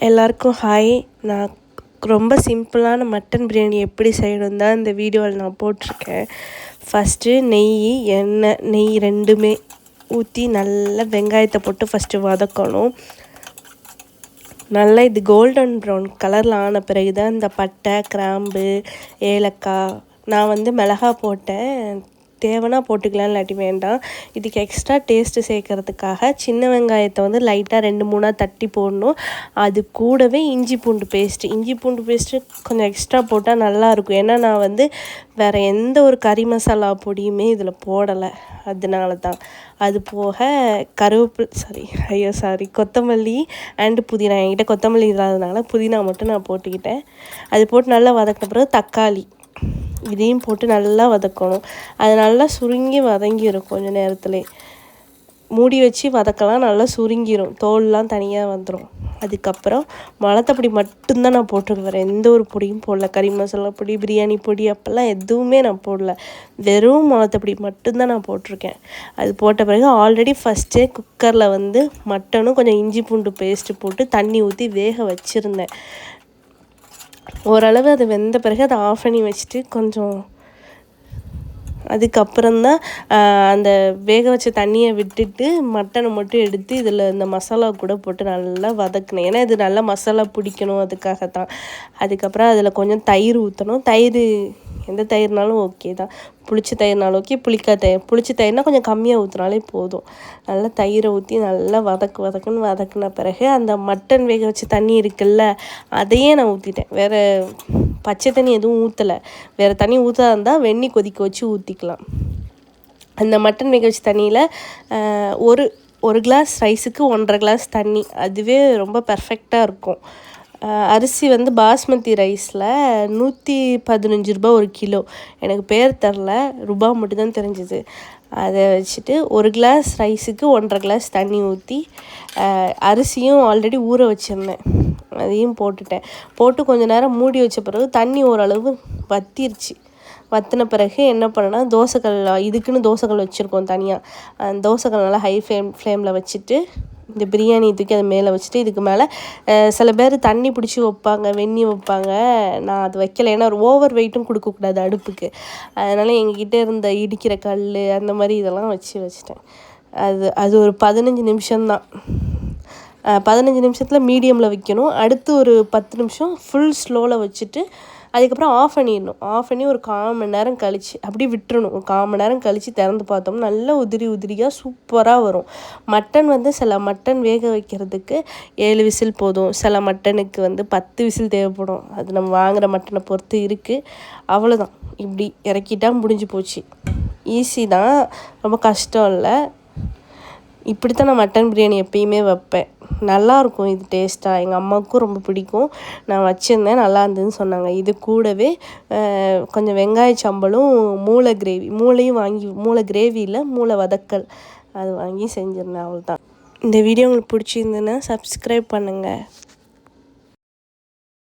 எல்லாருக்கும் ஹாய். நான் ரொம்ப சிம்பிளான மட்டன் பிரியாணி எப்படி செய்யணும் தான் இந்த வீடியோவில் நான் போட்டிருக்கேன். ஃபஸ்ட்டு நெய் ரெண்டுமே ஊற்றி நல்லா வெங்காயத்தை போட்டு ஃபஸ்ட்டு வதக்கணும். நல்லா இது கோல்டன் ப்ரௌன் கலரில் ஆன பிறகு தான் இந்த பட்டை, கிராம்பு, ஏலக்காய், நான் மிளகா போட்டேன். தேவைன்னா போட்டுக்கலாம், இல்லாட்டி வேண்டாம். இதுக்கு எக்ஸ்ட்ரா டேஸ்ட்டு சேர்க்கறதுக்காக சின்ன வெங்காயத்தை லைட்டாக 2-3 தட்டி போடணும். அது கூடவே இஞ்சி பூண்டு பேஸ்ட்டு கொஞ்சம் எக்ஸ்ட்ரா போட்டால் நல்லாயிருக்கும். ஏன்னா நான் வேறு எந்த ஒரு கறி மசாலா பொடியுமே இதில் போடலை, அதனால தான். அது போக கொத்தமல்லி அண்டு புதினா. என்கிட்ட கொத்தமல்லி இல்லாததுனால புதினா மட்டும் நான் போட்டுக்கிட்டேன். அது போட்டு நல்லா வதக்கின பிறகு தக்காளி இதையும் போட்டு நல்லா வதக்கணும். அது நல்லா சுருங்கி வதங்கிடும். கொஞ்சம் நேரத்துலேயே மூடி வச்சு வதக்கலாம். நல்லா சுருங்கிடும், தோல்லாம் தனியாக வந்துடும். அதுக்கப்புறம் மிளகாத்தூள் மட்டும்தான் நான் போட்டிருக்கேன். வேறு எந்த ஒரு பொடியும் போடல. கறி மசாலா பொடி, பிரியாணி பொடி அப்போல்லாம் எதுவுமே நான் போடல. வெறும் மிளகாத்தூள் மட்டும்தான் நான் போட்டிருக்கேன். அது போட்ட பிறகு ஆல்ரெடி ஃபஸ்ட்டே குக்கரில் மட்டனும் கொஞ்சம் இஞ்சி பூண்டு பேஸ்ட்டு போட்டு தண்ணி ஊற்றி வேக வச்சுருந்தேன். ஓரளவு அது வெந்த பிறகு அதை ஆஃப் பண்ணி வச்சுட்டு அதுக்கப்புறம்தான் அந்த வேக வச்ச தண்ணியை விட்டுட்டு மட்டனை மட்டும் எடுத்து இதில் இந்த மசாலா கூட போட்டு நல்லா வதக்கினேன். ஏன்னா இது நல்லா மசாலா பிடிக்கணும், அதுக்காகத்தான். அதுக்கப்புறம் அதில் கொஞ்சம் தயிர் ஊற்றணும். எந்த தயிர்னாலும் ஓகே தான். புளிச்ச தயிர்னாலும் ஓகே, புளிச்ச தயிர்னால் கொஞ்சம் கம்மியாக ஊற்றினாலே போதும். நல்லா தயிரை ஊற்றி நல்லா வதக்குன்னு வதக்கின பிறகு அந்த மட்டன் வேக வச்ச தண்ணி இருக்குல்ல, அதையே நான் ஊற்றிட்டேன். வேறு பச்சை தண்ணி எதுவும் ஊற்றலை. வேறு தண்ணி ஊற்றாத இருந்தால் வெந்நி கொதிக்க வச்சு ஊற்றிக்கலாம். அந்த மட்டன் வேக வச்ச தண்ணியில் ஒரு கிளாஸ் ரைஸுக்கு 1.5 கிளாஸ் தண்ணி, அதுவே ரொம்ப பர்ஃபெக்டாக இருக்கும். அரிசி பாஸ்மதி ரைஸில் 115 ரூபா 1 கிலோ. எனக்கு பேர் தெரில, ரூபா மட்டும்தான் தெரிஞ்சுது. அதை வச்சுட்டு 1 கிளாஸ் ரைஸுக்கு 1.5 கிளாஸ் தண்ணி ஊற்றி அரிசியும் ஆல்ரெடி ஊற வச்சுருந்தேன், அதையும் போட்டு கொஞ்சம் நேரம் மூடி வச்ச பிறகு தண்ணி ஓரளவு வற்றின பிறகு என்ன பண்ணேன்னா, இதுக்குன்னு தோசைக்கல் வச்சுருக்கோம் தனியாக. அந்த தோசைக்கல் நல்லா ஹை ஃப்ளேமில் வச்சுட்டு இந்த பிரியாணி தூக்கி அது மேலே வச்சுட்டு, இதுக்கு மேலே சில பேர் தண்ணி பிடிச்சி வைப்பாங்க, வெந்நி வைப்பாங்க. நான் அது வைக்கலை. ஏன்னா ஒரு ஓவர் வெயிட்டும் கொடுக்கக்கூடாது அடுப்புக்கு. அதனால் எங்ககிட்ட இருந்த இடிக்கிற கல் அந்த மாதிரி இதெல்லாம் வச்சுட்டேன். அது ஒரு 15 நிமிஷம்தான். 15 நிமிஷத்தில் மீடியமில் வைக்கணும். அடுத்து ஒரு 10 நிமிஷம் ஃபுல் ஸ்லோவில் வச்சுட்டு அதுக்கப்புறம் ஆஃப் பண்ணிடணும். ஆஃப் பண்ணி ஒரு 1/4 மணி நேரம் கழித்து அப்படியே விட்டுறணும். ஒரு 1/4 மணி நேரம் கழித்து திறந்து பார்த்தோம்னா நல்லா உதிரியாக சூப்பராக வரும். மட்டன் சில மட்டன் வேக வைக்கிறதுக்கு 7 விசில் போதும். சில மட்டனுக்கு 10 விசில் தேவைப்படும். அது நம்ம வாங்குகிற மட்டனை பொறுத்து இருக்குது. அவ்வளோதான். இப்படி இறக்கிட்டா முடிஞ்சு போச்சு. ஈஸி தான், ரொம்ப கஷ்டம் இல்லை. இப்படித்தான் நான் மட்டன் பிரியாணி எப்பயுமே வைப்பேன். நல்லாயிருக்கும் இது டேஸ்ட்டாக. எங்கள் அம்மாவுக்கும் ரொம்ப பிடிக்கும். நான் வச்சுருந்தேன், நல்லா இருந்ததுன்னு சொன்னாங்க. இது கூடவே கொஞ்சம் வெங்காய சம்பலும் மூளை கிரேவி இல்லை, மூளை வதக்கல் அது வாங்கி செஞ்சுருந்தேன். அவ்வளோதான். இந்த வீடியோ உங்களுக்கு பிடிச்சிருந்ததுன்னா சப்ஸ்கிரைப் பண்ணுங்கள்.